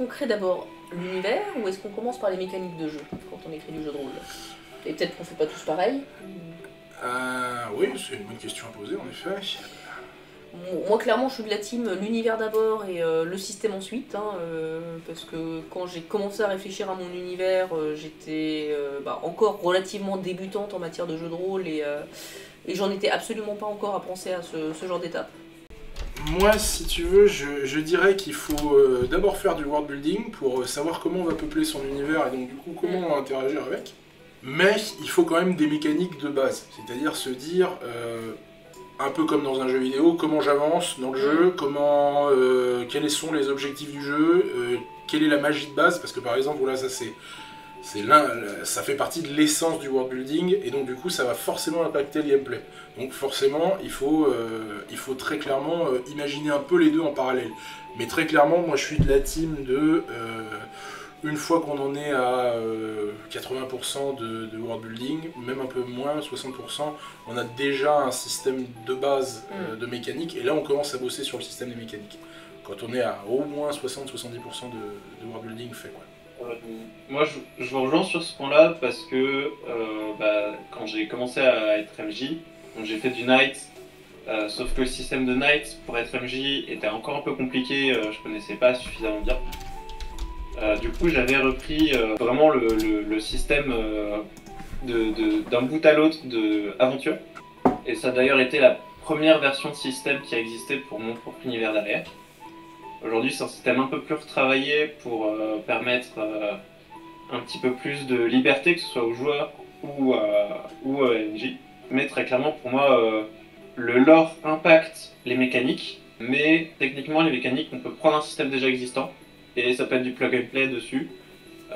qu'on crée d'abord l'univers ou est-ce qu'on commence par les mécaniques de jeu quand on écrit du jeu de rôle? Et peut-être qu'on fait pas tous pareil. Oui, c'est une bonne question à poser en effet. Moi, clairement, je suis de la team l'univers d'abord et le système ensuite, hein, parce que quand j'ai commencé à réfléchir à mon univers, j'étais encore relativement débutante en matière de jeu de rôle et j'en étais absolument pas encore à penser à ce genre d'étape. Moi, si tu veux, je dirais qu'il faut d'abord faire du world building pour savoir comment on va peupler son univers et donc du coup comment on va interagir avec. Mais il faut quand même des mécaniques de base, c'est-à-dire se dire, un peu comme dans un jeu vidéo, comment j'avance dans le jeu, quels sont les objectifs du jeu, quelle est la magie de base, parce que par exemple, là, ça fait partie de l'essence du world building, et donc du coup ça va forcément impacter le gameplay. Donc forcément, il faut très clairement imaginer un peu les deux en parallèle. Mais très clairement, moi je suis de la team de... une fois qu'on en est à 80% de world building, même un peu moins, 60%, on a déjà un système de base de mécanique, et là on commence à bosser sur le système des mécaniques. Quand on est à au moins 60-70% de world building fait, quoi. Moi, je vous rejoins sur ce point-là parce que quand j'ai commencé à être MJ, donc j'ai fait du Knight, sauf que le système de Knight pour être MJ était encore un peu compliqué, je connaissais pas suffisamment bien. Du coup, j'avais repris vraiment le système d'un bout à l'autre de aventure, et ça a d'ailleurs été la première version de système qui a existé pour mon propre univers derrière. Aujourd'hui, c'est un système un peu plus retravaillé pour permettre un petit peu plus de liberté, que ce soit aux joueurs ou à MJ. Mais très clairement, pour moi, le lore impacte les mécaniques, mais techniquement, les mécaniques, on peut prendre un système déjà existant, et ça peut être du plug and play dessus.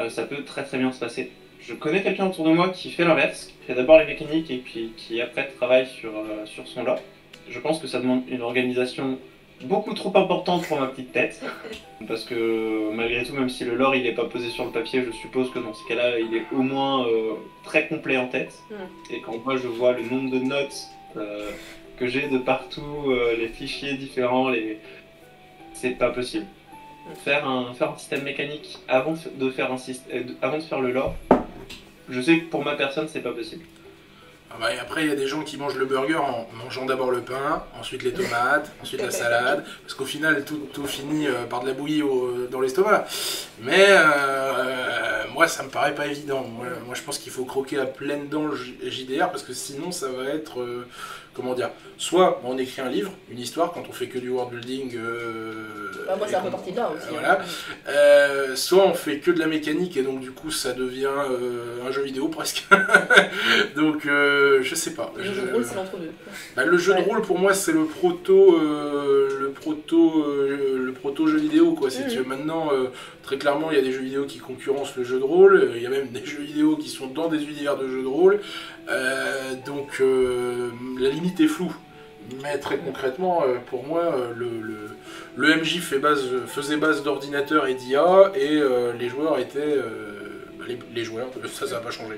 Ça peut très très bien se passer. Je connais quelqu'un autour de moi qui fait l'inverse, qui fait d'abord les mécaniques et puis qui après travaille sur son lore. Je pense que ça demande une organisation beaucoup trop importante pour ma petite tête, parce que malgré tout, même si le lore il n'est pas posé sur le papier, je suppose que dans ce cas-là il est au moins très complet en tête. Et quand moi je vois le nombre de notes que j'ai de partout, les fichiers différents, c'est pas possible. Faire un système mécanique avant de faire le lore, je sais que pour ma personne c'est pas possible. Ah bah, et après, il y a des gens qui mangent le burger en mangeant d'abord le pain, ensuite les tomates, ensuite la salade, parce qu'au final, tout finit par de la bouillie dans l'estomac. Mais moi, ça me paraît pas évident. Moi, je pense qu'il faut croquer à pleines dents le JDR, parce que sinon, ça va être... comment dire, soit on écrit un livre, une histoire, quand on fait que du world building. Moi, c'est un peu parti de là aussi. Voilà. Soit on fait que de la mécanique et donc du coup ça devient un jeu vidéo presque. Donc je sais pas. Le jeu de rôle, c'est l'entre-deux. Le jeu de rôle pour moi c'est le proto jeu vidéo quoi. Maintenant très clairement il y a des jeux vidéo qui concurrencent le jeu de rôle. Il y a même des jeux vidéo qui sont dans des univers de jeux de rôle. Donc la limite est floue. Mais très concrètement, pour moi, le MJ faisait base d'ordinateur et d'IA, et les joueurs étaient... les joueurs, ça n'a pas changé.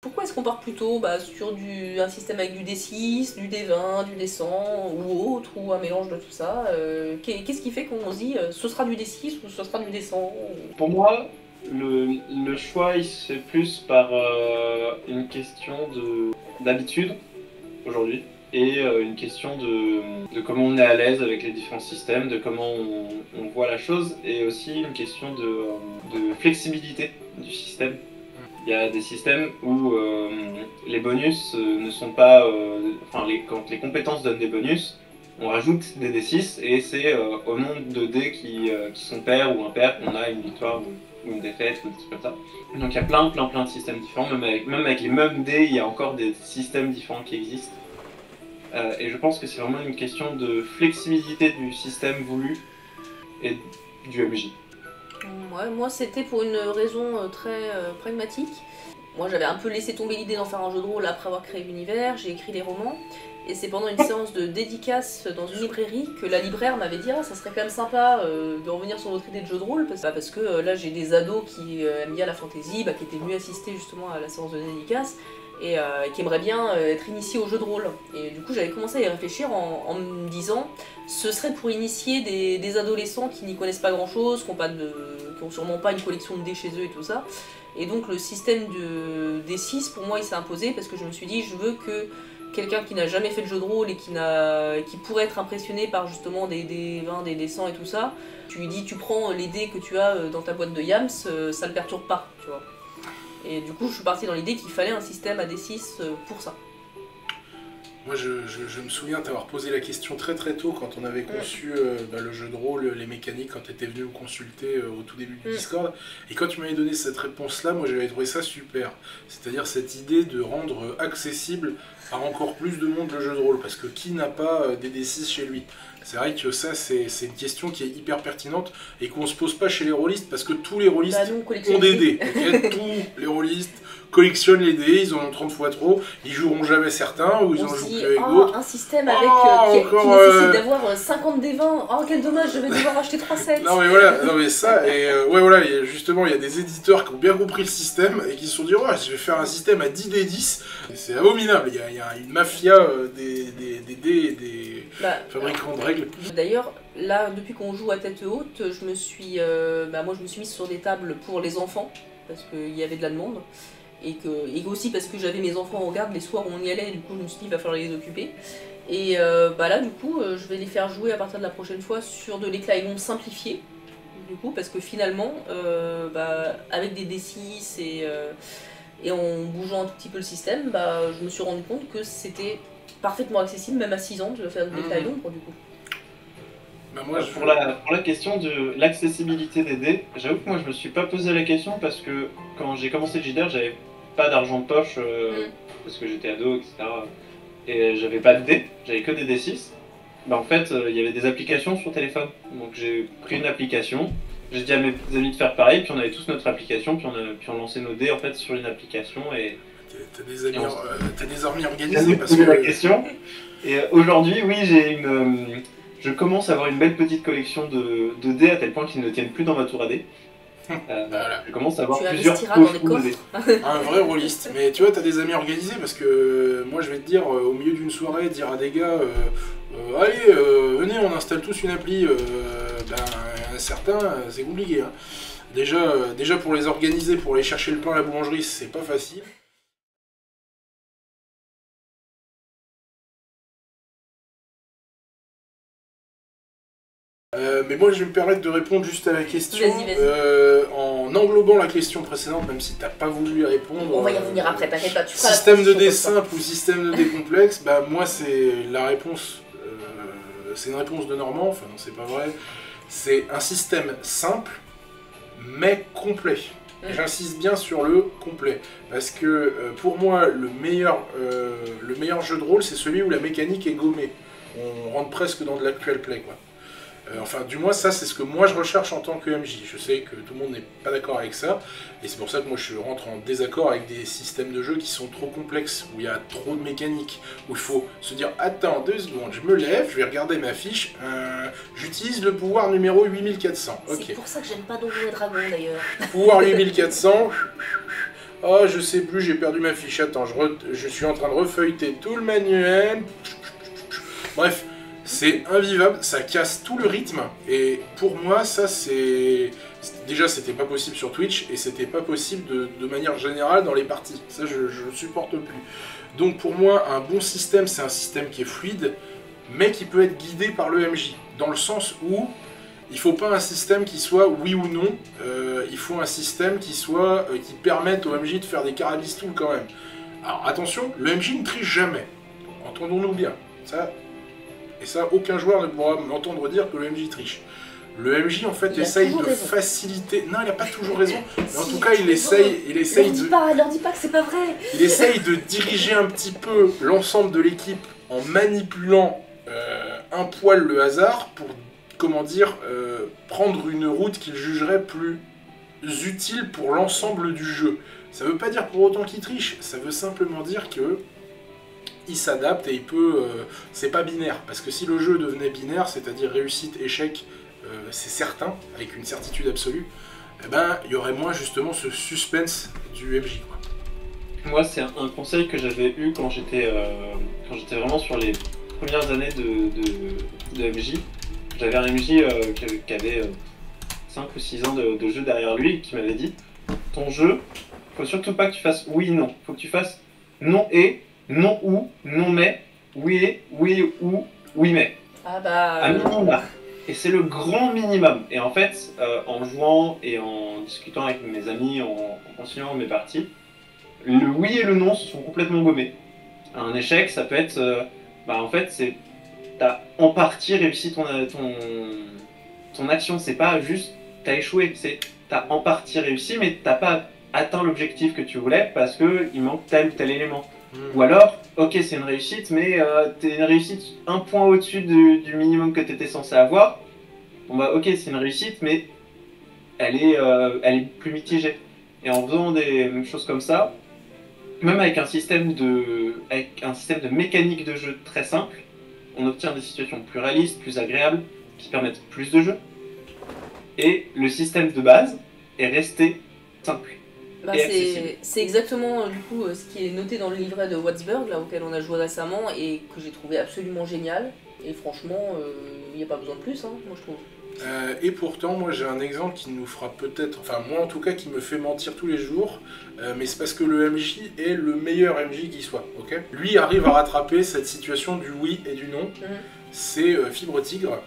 Pourquoi est-ce qu'on part plutôt sur un système avec du D6, du D20, du D100 ou autre, ou un mélange de tout ça? Qu'est-ce qui fait qu'on se dit ce sera du D6 ou ce sera du D100? Pour moi, le choix il se fait plus par une question d'habitude aujourd'hui, et une question de comment on est à l'aise avec les différents systèmes, de comment on voit la chose, et aussi une question de flexibilité du système. Il y a des systèmes où les bonus ne sont pas... quand les compétences donnent des bonus, on rajoute des D6 et c'est au nombre de dés qui sont pairs ou impairs qu'on a une victoire ou une défaite ou des trucs comme ça. Donc il y a plein de systèmes différents, même avec les mêmes dés, il y a encore des systèmes différents qui existent. Et je pense que c'est vraiment une question de flexibilité du système voulu et du MJ. Ouais, moi c'était pour une raison très pragmatique. Moi j'avais un peu laissé tomber l'idée d'en faire un jeu de rôle après avoir créé l'univers, j'ai écrit des romans, et c'est pendant une séance de dédicace dans une librairie que la libraire m'avait dit « Ah, ça serait quand même sympa de revenir sur votre idée de jeu de rôle », parce que là j'ai des ados qui aiment bien la fantasy, qui étaient venus assister justement à la séance de dédicace, qui aimerait bien être initié au jeu de rôle. Et du coup, j'avais commencé à y réfléchir en me disant, ce serait pour initier des adolescents qui n'y connaissent pas grand-chose, qui ont sûrement pas une collection de dés chez eux et tout ça. Et donc le système de D6, pour moi, il s'est imposé parce que je me suis dit, je veux que quelqu'un qui n'a jamais fait de jeu de rôle et qui pourrait être impressionné par justement des D20, des D100 et tout ça, tu lui dis, tu prends les dés que tu as dans ta boîte de Yams, ça le perturbe pas, tu vois. Et du coup, je suis partie dans l'idée qu'il fallait un système à D6 pour ça. Moi, je me souviens t'avoir posé la question très très tôt quand on avait conçu le jeu de rôle, les mécaniques, quand tu étais venu me consulter au tout début du Discord. Et quand tu m'avais donné cette réponse-là, moi j'avais trouvé ça super. C'est-à-dire cette idée de rendre accessible à encore plus de monde le jeu de rôle. Parce que qui n'a pas des D6 chez lui? C'est vrai que ça, c'est une question qui est hyper pertinente et qu'on se pose pas chez les rôlistes parce que tous les rôlistes ont des dés. Okay, tous les rôlistes collectionnent les dés, ils en ont 30 fois trop, ils joueront jamais certains ou ils en jouent plus avec d'autres. Un système avec qui nécessite d'avoir 50 des 20, oh quel dommage, je vais devoir acheter 3 sets. Non mais voilà, non mais ça, et ouais voilà, justement il y a des éditeurs qui ont bien compris le système et qui se sont dit, ouais, je vais faire un système à 10 des 10, c'est abominable, il y a une mafia des dés et des fabricants de règles. D'ailleurs, là, depuis qu'on joue à tête haute, moi je me suis mise sur des tables pour les enfants, parce qu'il y avait de la demande. Et aussi parce que j'avais mes enfants en garde les soirs où on y allait, du coup je me suis dit il va falloir les occuper. Et là du coup je vais les faire jouer à partir de la prochaine fois sur de l'éclaïon simplifié, du coup parce que finalement avec des D6 et en bougeant un tout petit peu le système, je me suis rendu compte que c'était parfaitement accessible, même à 6 ans de faire de l'éclaïon du coup. Moi, pour la question de l'accessibilité des dés, j'avoue que moi je me suis pas posé la question parce que quand j'ai commencé le JDR, j'avais pas d'argent de poche parce que j'étais ado, etc. Et j'avais pas de dés, j'avais que des D6. En fait, il y avait des applications sur téléphone. Donc j'ai pris une application, j'ai dit à mes amis de faire pareil, puis on avait tous notre application, puis on lançait nos dés en fait sur une application et. T'as des armées organisées parce que. La question. Et aujourd'hui, oui, je commence à avoir une belle petite collection de dés à tel point qu'ils ne tiennent plus dans ma tour à dés. Voilà. Je commence à avoir plusieurs poches de dés. Un vrai rôliste. Mais tu vois, t'as des amis organisés parce que moi je vais te dire, au milieu d'une soirée, dire à des gars allez, venez, on installe tous une appli. Certains, c'est compliqué. Hein. Déjà pour les organiser, pour aller chercher le pain à la boulangerie, c'est pas facile. Mais moi je vais me permettre de répondre juste à la question. Vas-y. En englobant la question précédente, même si t'as pas voulu y répondre. On va y revenir après, t'inquiète pas, tu feras système de dés simple ou système de dés complexe, moi c'est la réponse. C'est une réponse de Normand, enfin non c'est pas vrai. C'est un système simple mais complet. J'insiste bien sur le complet. Parce que pour moi le meilleur jeu de rôle c'est celui où la mécanique est gommée. On rentre presque dans de l'actual play quoi. Enfin, du moins, ça, c'est ce que moi je recherche en tant que MJ. Je sais que tout le monde n'est pas d'accord avec ça, et c'est pour ça que moi je rentre en désaccord avec des systèmes de jeu qui sont trop complexes, où il y a trop de mécaniques, où il faut se dire attends 2 secondes, je me lève, je vais regarder ma fiche, j'utilise le pouvoir numéro 8400. Okay. C'est pour ça que j'aime pas Donjons et Dragons d'ailleurs. Pouvoir 8400. Oh, je sais plus, j'ai perdu ma fiche. Attends, je suis en train de refeuilleter tout le manuel. Bref. C'est invivable, ça casse tout le rythme, et pour moi, ça c'est... Déjà, c'était pas possible sur Twitch, et c'était pas possible de manière générale dans les parties. Ça, je ne supporte plus. Donc pour moi, un bon système, c'est un système qui est fluide, mais qui peut être guidé par le MJ. Dans le sens où, il faut pas un système qui soit oui ou non, il faut un système qui permette au MJ de faire des carabistoules quand même. Alors attention, le MJ ne triche jamais. Entendons-nous bien. Et ça, aucun joueur ne pourra m'entendre dire que le MJ triche. Le MJ, en fait, essaye de faciliter... Non, il n'a pas toujours raison. Mais en tout cas, il essaye leur dis pas que c'est pas vrai. Il essaye de diriger un petit peu l'ensemble de l'équipe en manipulant un poil le hasard pour, prendre une route qu'il jugerait plus utile pour l'ensemble du jeu. Ça veut pas dire pour autant qu'il triche, ça veut simplement dire que il s'adapte et il peut... c'est pas binaire, parce que si le jeu devenait binaire, c'est-à-dire réussite, échec, c'est certain, avec une certitude absolue, il y aurait moins justement ce suspense du MJ, quoi. moi, c'est un conseil que j'avais eu quand j'étais vraiment sur les premières années de MJ. J'avais un MJ qui avait 5 ou 6 ans de jeu derrière lui et qui m'avait dit ton jeu, faut surtout pas que tu fasses oui non. Faut que tu fasses non et, non ou, non mais, oui ou, oui mais. Ah bah. Un minimum. Et c'est le grand minimum. Et en fait, en jouant et en discutant avec mes amis, en continuant mes parties, le oui et le non se sont complètement gommés. Un échec, ça peut être, en fait, t'as en partie réussi ton action. C'est pas juste t'as échoué, c'est t'as en partie réussi, mais t'as pas atteint l'objectif que tu voulais parce que il manque tel ou tel élément. Ou alors, ok, c'est une réussite, mais t'es une réussite un point au-dessus du minimum que t'étais censé avoir. Bon bah ok, c'est une réussite, mais elle est plus mitigée. Et en faisant des choses comme ça, même avec un système de mécanique de jeu très simple, on obtient des situations plus réalistes, plus agréables, qui permettent plus de jeu. Et le système de base est resté simple. Bah c'est exactement du coup ce qui est noté dans le livret de Wattsburg, là, auquel on a joué récemment, et que j'ai trouvé absolument génial. Et franchement, il n'y a pas besoin de plus, hein, moi je trouve. Et pourtant, moi j'ai un exemple qui nous fera peut-être, enfin moi en tout cas qui me fait mentir tous les jours, mais c'est parce que le MJ est le meilleur MJ qui soit, ok. Lui arrive à rattraper cette situation du oui et du non, c'est Fibre Tigre,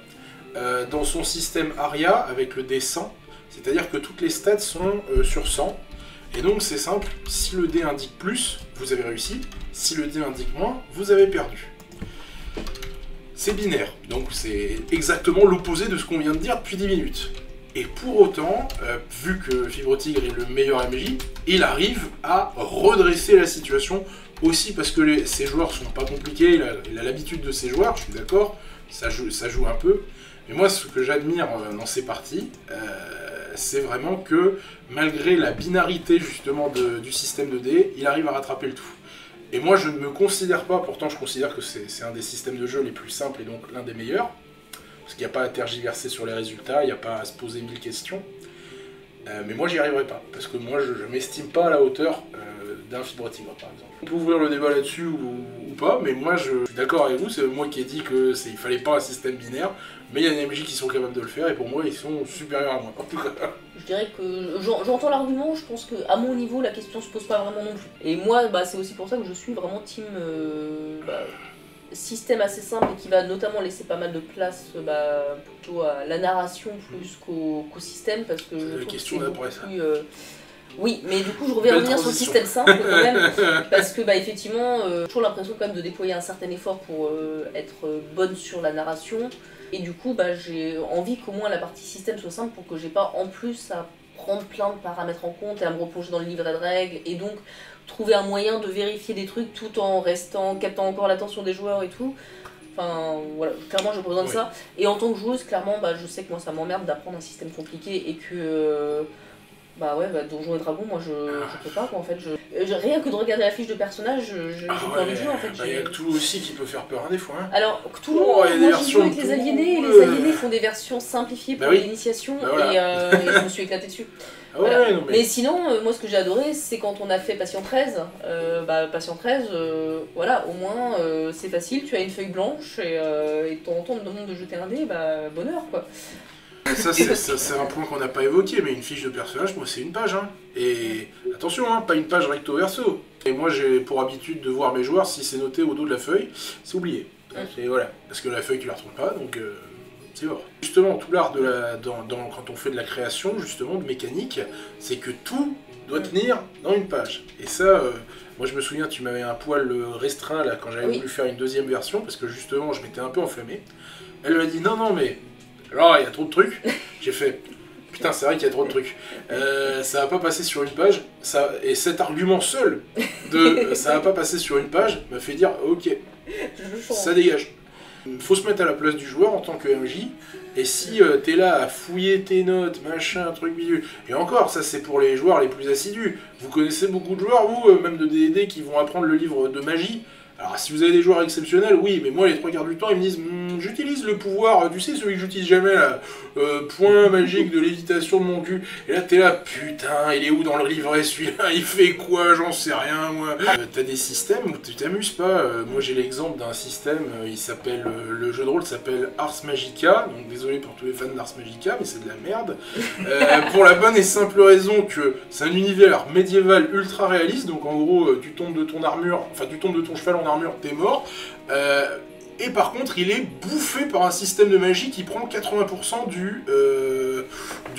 dans son système ARIA avec le dé 100, c'est-à-dire que toutes les stats sont sur 100, et donc c'est simple, si le dé indique plus, vous avez réussi, si le dé indique moins, vous avez perdu. C'est binaire, donc c'est exactement l'opposé de ce qu'on vient de dire depuis 10 minutes. Et pour autant, vu que Fibre Tigre est le meilleur MJ, il arrive à redresser la situation, aussi parce que ses joueurs sont pas compliqués, il a l'habitude de ses joueurs, je suis d'accord, ça joue un peu. Mais moi, ce que j'admire dans ces parties, c'est vraiment que malgré la binarité justement du système de dés, il arrive à rattraper le tout. Et moi, je ne me considère pas, pourtant je considère que c'est un des systèmes de jeu les plus simples et donc l'un des meilleurs, parce qu'il n'y a pas à tergiverser sur les résultats, il n'y a pas à se poser 1000 questions. Mais moi, j'y arriverai pas, parce que moi, je ne m'estime pas à la hauteur d'un Fibre Tigre, par exemple. On peut ouvrir le débat là-dessus ou pas, mais moi, je suis d'accord avec vous, c'est moi qui ai dit qu'il ne fallait pas un système binaire, mais il y a des MJ qui sont capables de le faire, et pour moi, ils sont supérieurs à moi, en tout cas. Je dirais que j'entends l'argument, je pense qu'à mon niveau, la question se pose pas vraiment non plus. Et moi, c'est aussi pour ça que je suis vraiment team système assez simple et qui va notamment laisser pas mal de place plutôt à la narration plus qu'au système, parce que c'est la question d'après ça. Oui, mais du coup je vais revenir sur le système simple quand même, parce que effectivement, j'ai toujours l'impression quand même de déployer un certain effort pour être bonne sur la narration, et du coup j'ai envie qu'au moins la partie système soit simple pour que j'ai pas en plus à prendre plein de paramètres en compte et à me replonger dans le livret de règles, et donc trouver un moyen de vérifier des trucs tout en captant encore l'attention des joueurs et tout. Enfin voilà, clairement j'ai pas besoin de ça, et en tant que joueuse, clairement je sais que moi ça m'emmerde d'apprendre un système compliqué et que... Donjons et Dragons, moi je peux pas quoi en fait. Rien que de regarder la fiche de personnage, j'ai peur du jeu en fait. Il y a Cthulhu aussi qui peut faire peur des fois. Hein. Alors Cthulhu, moi j'ai joué avec les aliénés, et les aliénés font des versions simplifiées pour l'initiation, et je me suis éclaté dessus. Voilà. Mais sinon, moi ce que j'ai adoré, c'est quand on a fait Patient 13. Patient 13, voilà, au moins c'est facile, tu as une feuille blanche et de temps en temps on te demande de jeter un dé, bonheur quoi. Ça c'est un point qu'on n'a pas évoqué, mais une fiche de personnage, moi c'est une page. Hein. Et attention, hein, pas une page recto verso. Et moi j'ai pour habitude de voir mes joueurs, si c'est noté au dos de la feuille, c'est oublié. Et voilà, parce que la feuille tu la retrouves pas, donc c'est mort. Justement, tout l'art quand on fait de la création, justement, de mécanique, c'est que tout doit tenir dans une page. Et ça, moi je me souviens, tu m'avais un poil restreint là quand j'avais voulu faire une deuxième version, parce que justement je m'étais un peu enflammé. Elle m'a dit non mais... Alors, il y a trop de trucs. J'ai fait, putain, c'est vrai qu'il y a trop de trucs. Ça va pas passer sur une page. Et cet argument seul de ça va pas passer sur une page m'a fait dire, ok, ça dégage. Faut se mettre à la place du joueur en tant que MJ. Et si t'es là à fouiller tes notes, machin, truc bidule. Et encore, ça c'est pour les joueurs les plus assidus. Vous connaissez beaucoup de joueurs, vous, même de D&D, qui vont apprendre le livre de magie Alors si vous avez des joueurs exceptionnels, oui, mais moi les 3 quarts du temps ils me disent j'utilise le pouvoir, tu sais celui que j'utilise jamais là, point magique de lévitation de mon cul, et là t'es là, putain, il est où dans le livret celui-là, il fait quoi, j'en sais rien moi. T'as des systèmes où tu t'amuses pas, moi j'ai l'exemple d'un système, il s'appelle, le jeu de rôle s'appelle Ars Magica, donc désolé pour tous les fans d'Ars Magica, mais c'est de la merde, pour la bonne et simple raison que c'est un univers médiéval ultra réaliste, donc en gros tu tombes de ton armure, enfin tu tombes de ton cheval en armure, t'es mort. Et par contre, il est bouffé par un système de magie qui prend 80% du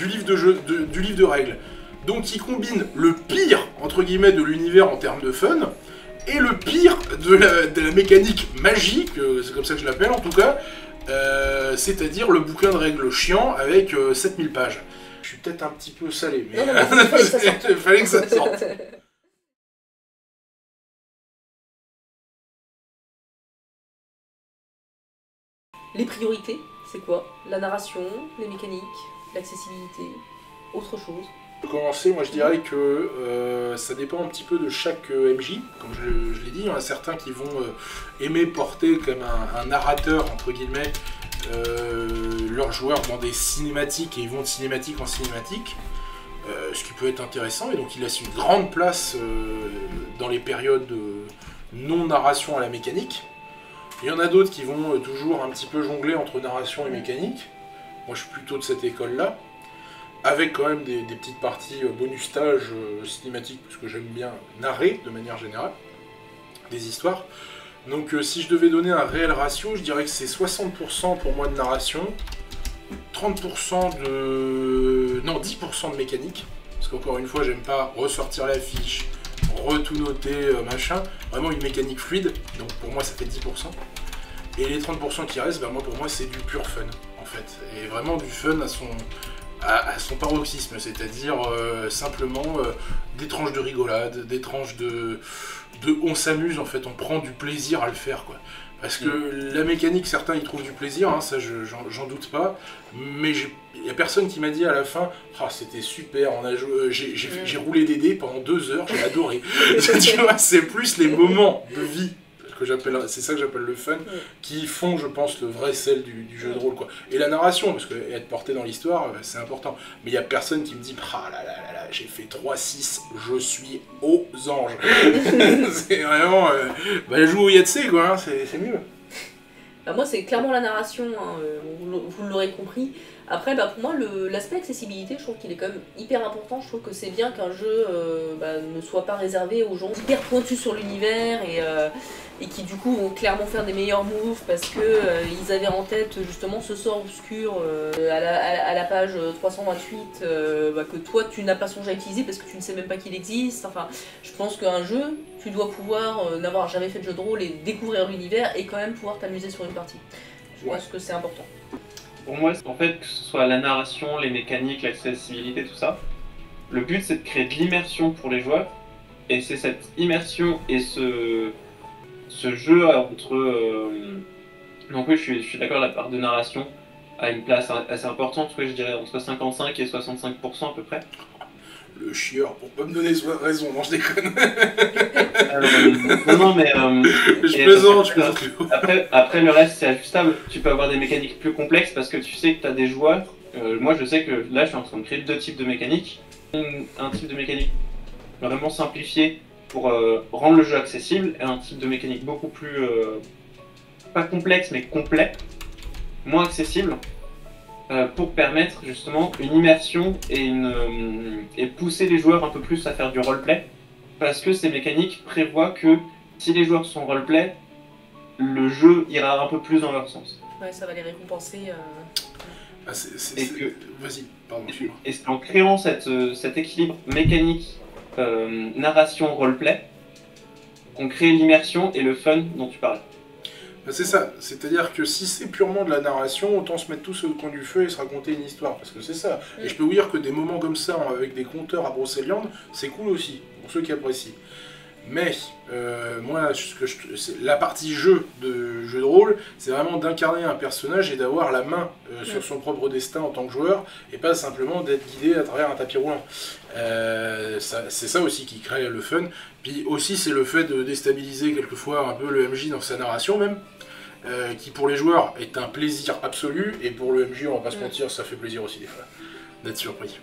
livre de jeu, du livre de règles. Donc il combine le pire, entre guillemets, de l'univers en termes de fun, et le pire de la mécanique magique, c'est comme ça que je l'appelle en tout cas, c'est-à-dire le bouquin de règles chiant avec 7000 pages. Je suis peut-être un petit peu salé, mais Non, il fallait que ça sorte. Les priorités, c'est quoi? La narration, les mécaniques, l'accessibilité, autre chose? Pour commencer, moi je dirais que ça dépend un petit peu de chaque MJ, comme je l'ai dit, il y en a certains qui vont aimer porter comme un narrateur, entre guillemets, leurs joueurs dans des cinématiques, et ils vont de cinématique en cinématique, ce qui peut être intéressant, et donc il laisse une grande place dans les périodes de non-narration à la mécanique. Il y en a d'autres qui vont toujours un petit peu jongler entre narration et mécanique. Moi je suis plutôt de cette école-là. Avec quand même des petites parties bonus stage cinématiques, parce que j'aime bien narrer de manière générale des histoires. Donc si je devais donner un réel ratio, je dirais que c'est 60% pour moi de narration, 30% de... non, 10% de mécanique. Parce qu'encore une fois, j'aime pas ressortir la fiche, tout noter, machin. Vraiment une mécanique fluide, donc pour moi ça fait 10%. Et les 30% qui restent, bah, pour moi c'est du pur fun, en fait. Et vraiment du fun à son paroxysme, c'est-à-dire simplement des tranches de rigolade, des tranches de on s'amuse, en fait, on prend du plaisir à le faire, quoi. Parce que la mécanique, certains y trouvent du plaisir, hein, ça j'en doute pas, mais il n'y a personne qui m'a dit à la fin « Ah, c'était super, j'ai roulé des dés pendant 2 heures, j'ai adoré ». Tu vois, c'est plus les moments de vie, c'est ça que j'appelle le fun, qui font, je pense, le vrai sel du jeu de rôle, quoi. Et la narration, parce que être porté dans l'histoire, c'est important. Mais il n'y a personne qui me dit « Ah là là là là, j'ai fait 3-6, je suis aux anges ». C'est vraiment... joue au Yatsé, quoi, hein, c'est mieux. Bah moi c'est clairement la narration, hein, vous l'aurez compris. Après pour moi l'aspect accessibilité, je trouve qu'il est quand même hyper important. Je trouve que c'est bien qu'un jeu ne soit pas réservé aux gens hyper pointus sur l'univers et qui du coup vont clairement faire des meilleurs moves parce que ils avaient en tête justement ce sort obscur à la page 328 que toi tu n'as pas songé à utiliser parce que tu ne sais même pas qu'il existe. Enfin, je pense qu'un jeu, tu dois pouvoir n'avoir jamais fait de jeu de rôle et découvrir l'univers et quand même pouvoir t'amuser sur une partie. Je pense que c'est important. Pour moi, en fait, que ce soit la narration, les mécaniques, l'accessibilité, tout ça, le but c'est de créer de l'immersion pour les joueurs, et c'est cette immersion et ce jeu entre... Donc oui, je suis d'accord, la part de narration a une place assez importante, oui, je dirais entre 55 et 65% à peu près. Le chieur, pour pas me donner raison, non je déconne. Non, mais... je plaisante, je plaisante. Après, le reste, c'est ajustable. Tu peux avoir des mécaniques plus complexes parce que tu sais que tu as des joueurs. Moi, je sais que là, je suis en train de créer 2 types de mécaniques. Un type de mécanique vraiment simplifié pour rendre le jeu accessible et un type de mécanique beaucoup plus... pas complexe, mais complet, moins accessible. Pour permettre justement une immersion et pousser les joueurs un peu plus à faire du roleplay, parce que ces mécaniques prévoient que si les joueurs sont roleplay, le jeu ira un peu plus dans leur sens. Ouais, ça va les récompenser. Vas-y, pardon. Et c'est en créant cet équilibre mécanique, narration, roleplay, qu'on crée l'immersion et le fun dont tu parlais. C'est ça, c'est-à-dire que si c'est purement de la narration, autant se mettre tous au coin du feu et se raconter une histoire, parce que c'est ça. Et je peux vous dire que des moments comme ça, avec des compteurs à Brocéliande, c'est cool aussi, pour ceux qui apprécient. Mais moi, la partie jeu de rôle, c'est vraiment d'incarner un personnage et d'avoir la main sur son propre destin en tant que joueur, et pas simplement d'être guidé à travers un tapis roulant. C'est ça aussi qui crée le fun. Puis aussi, c'est le fait de déstabiliser quelquefois un peu le MJ dans sa narration même, qui pour les joueurs est un plaisir absolu, et pour le MJ, on va pas se mentir, ça fait plaisir aussi des fois d'être surpris.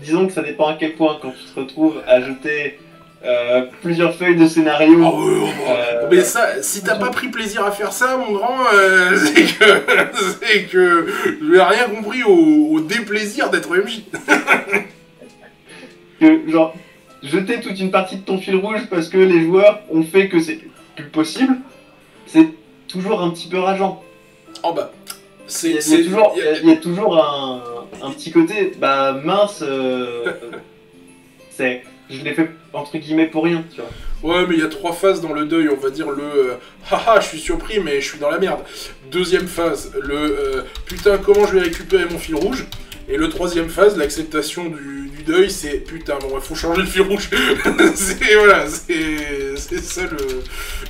Disons que ça dépend à quel point, quand tu te retrouves à jeter plusieurs feuilles de scénario. Mais ça, si t'as pas pris plaisir à faire ça, mon grand, c'est que je n'ai rien compris au déplaisir d'être MJ. Que, genre, jeter toute une partie de ton fil rouge parce que les joueurs ont fait que c'est plus possible, c'est toujours un petit peu rageant. Oh bah, il y a toujours un petit côté, bah mince, je l'ai fait entre guillemets pour rien, tu vois. Ouais, mais il y a 3 phases dans le deuil, on va dire haha, je suis surpris, mais je suis dans la merde. Deuxième phase, putain, comment je vais récupérer mon fil rouge. Et le troisième phase, l'acceptation du deuil, c'est putain, bon, faut changer le fil rouge.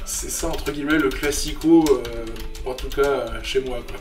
C'est ça entre guillemets le classico, en tout cas chez moi, quoi.